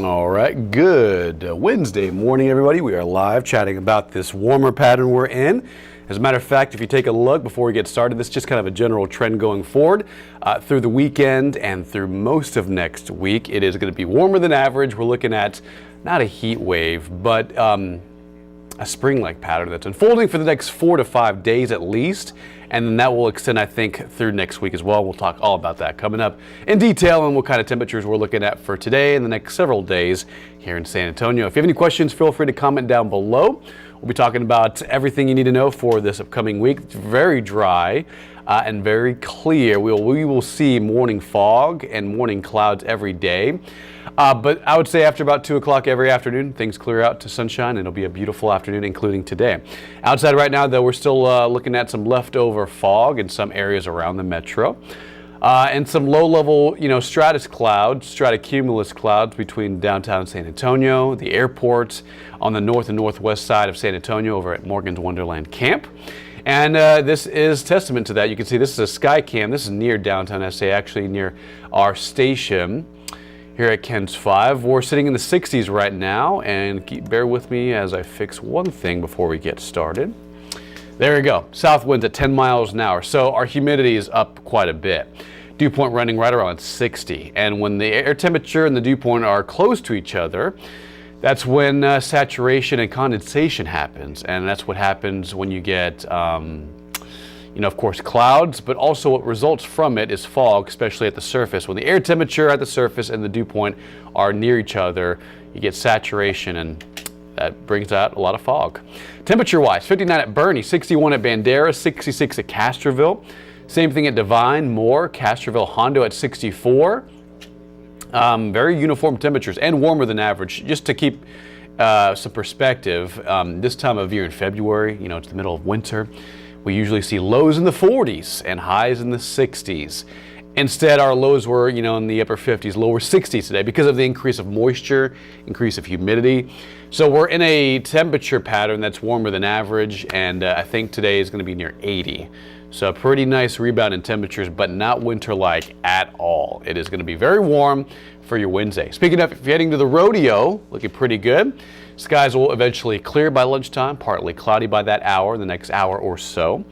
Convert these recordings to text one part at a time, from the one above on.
All right, good Wednesday morning, everybody. We are live chatting about this warmer pattern we're in. As a matter of fact, if you take a look before we get started, this is just kind of a general trend going forward through the weekend and through most of next week. It is going to be warmer than average. We're looking at not a heat wave, but a spring-like pattern that's unfolding for the next 4 to 5 days at least. And then that will extend, I think, through next week as well. We'll talk all about that coming up in detail and what kind of temperatures we're looking at for today and the next several days here in San Antonio. If you have any questions, feel free to comment down below. We'll be talking about everything you need to know for this upcoming week. It's very dry and very clear. We will see morning fog and morning clouds every day. But I would say after about 2 o'clock every afternoon, things clear out to sunshine, and it'll be a beautiful afternoon, including today. Outside right now, though, we're still looking at some leftover fog in some areas around the metro. And some low-level, stratocumulus clouds between downtown San Antonio, the airport on the north and northwest side of San Antonio over at Morgan's Wonderland Camp. And this is testament to that. You can see this is a sky cam. This is near downtown SA, actually near our station here at KENS 5. We're sitting in the 60s right now, and bear with me as I fix one thing before we get started. There we go. South winds at 10 miles an hour, so our humidity is up quite a bit. Dew point running right around 60, and when the air temperature and the dew point are close to each other, that's when saturation and condensation happens, and that's what happens when you get of course, clouds, but also what results from it is fog, especially at the surface. When the air temperature at the surface and the dew point are near each other, you get saturation, and that brings out a lot of fog. Temperature-wise, 59 at Bernie, 61 at Bandera, 66 at Castroville. Same thing at Divine, Moore, Castroville, Hondo at 64. Very uniform temperatures and warmer than average. Just to keep some perspective, this time of year in February, it's the middle of winter. We usually see lows in the 40s and highs in the 60s. Instead, our lows were, in the upper 50s, lower 60s today because of the increase of moisture, increase of humidity. So we're in a temperature pattern that's warmer than average, and I think today is going to be near 80. So a pretty nice rebound in temperatures, but not winter-like at all. It is going to be very warm for your Wednesday. Speaking of, if you're heading to the rodeo, looking pretty good. Skies will eventually clear by lunchtime, partly cloudy by that hour, the next hour or so.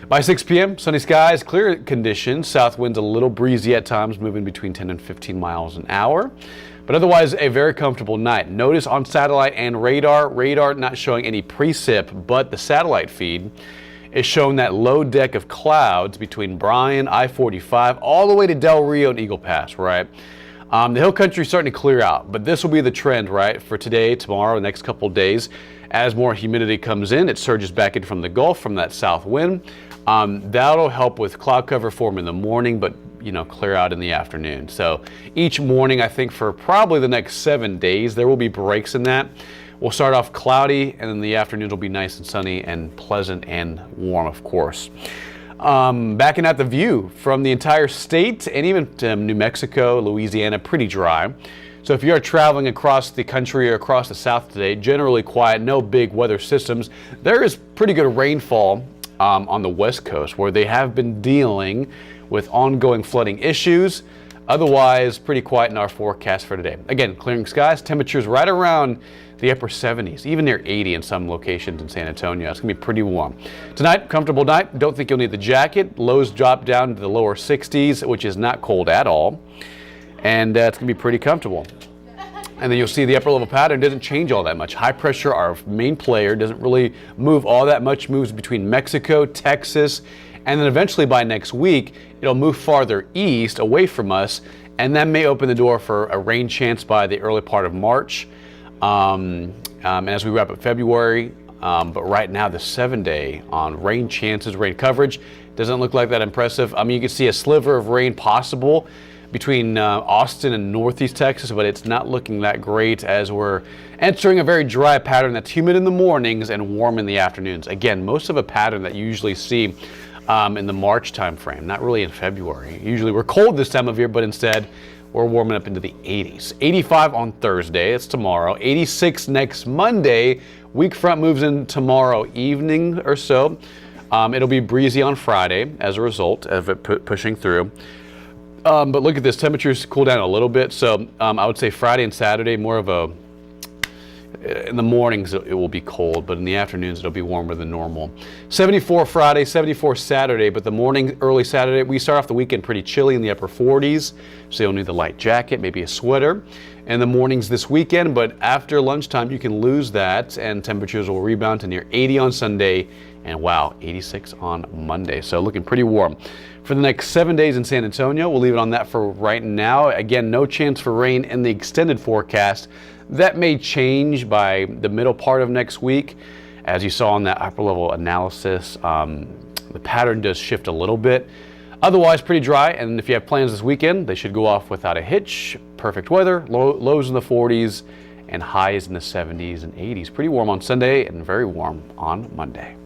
By 6 p.m., sunny skies, clear conditions. South winds a little breezy at times, moving between 10 and 15 miles an hour. But otherwise, a very comfortable night. Notice on satellite and radar not showing any precip, but the satellite feed is showing that low deck of clouds between Bryan, I-45, all the way to Del Rio and Eagle Pass, right? The hill country is starting to clear out, but this will be the trend, right, for today, tomorrow, the next couple of days. As more humidity comes in, it surges back in from the Gulf from that south wind. That'll help with cloud cover form in the morning, but clear out in the afternoon. So each morning, I think for probably the next 7 days, there will be breaks in that. We'll start off cloudy, and then the afternoons will be nice and sunny and pleasant and warm, of course. Backing out the view from the entire state and even to New Mexico, Louisiana, pretty dry. So if you are traveling across the country or across the south today, generally quiet, no big weather systems. There is pretty good rainfall on the west coast where they have been dealing with ongoing flooding issues. Otherwise, pretty quiet in our forecast for today. Again, clearing skies, temperatures right around the upper 70s, even near 80 in some locations in San Antonio. It's gonna be pretty warm. Tonight, comfortable night. Don't think you'll need the jacket. Lows drop down to the lower 60s, which is not cold at all. And it's gonna be pretty comfortable. And then you'll see the upper level pattern doesn't change all that much. High pressure, our main player, doesn't really move all that much, moves between Mexico, Texas, and then eventually by next week, it'll move farther east away from us, and that may open the door for a rain chance by the early part of March. And as we wrap up February, but right now the 7-day on rain chances, rain coverage, doesn't look like that impressive. I mean, you can see a sliver of rain possible between Austin and northeast Texas, but it's not looking that great as we're entering a very dry pattern that's humid in the mornings and warm in the afternoons. Again, most of a pattern that you usually see in the March time frame, not really in February. Usually we're cold this time of year, but instead we're warming up into the 80s. 85 on Thursday, it's tomorrow. 86 next Monday. Weak front moves in tomorrow evening or so. It'll be breezy on Friday as a result of it pushing through. But look at this, temperatures cool down a little bit. So I would say Friday and Saturday, more of a, in the mornings it will be cold, but in the afternoons it'll be warmer than normal. 74 Friday, 74 Saturday, but the morning, early Saturday, we start off the weekend pretty chilly in the upper 40s, so you'll need the light jacket, maybe a sweater. And the mornings this weekend, but after lunchtime you can lose that and temperatures will rebound to near 80 on Sunday and wow, 86 on Monday. So looking pretty warm. For the next 7 days in San Antonio, we'll leave it on that for right now. Again, no chance for rain in the extended forecast. That may change by the middle part of next week. As you saw in that upper level analysis, the pattern does shift a little bit. Otherwise, pretty dry, and if you have plans this weekend, they should go off without a hitch. Perfect weather, lows in the 40s and highs in the 70s and 80s. Pretty warm on Sunday and very warm on Monday.